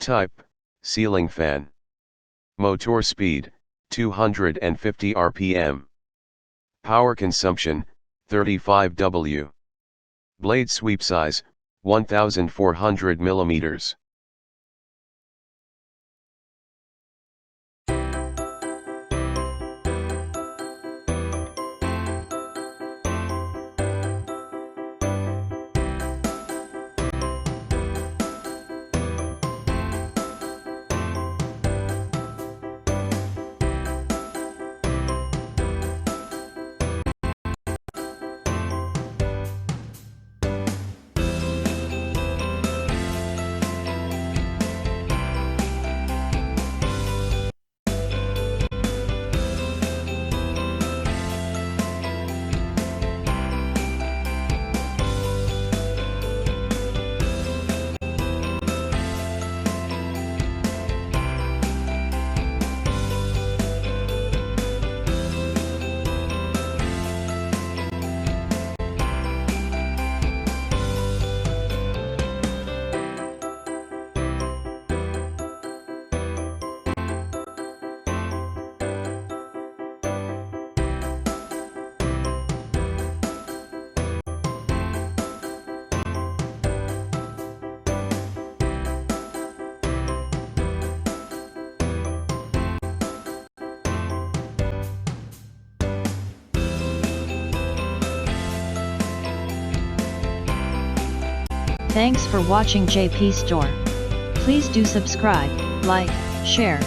Type, ceiling fan. Motor speed, 250 rpm. Power consumption, 35 W. Blade sweep size, 1400 mm. Thanks for watching JP Store. Please do subscribe, like, share,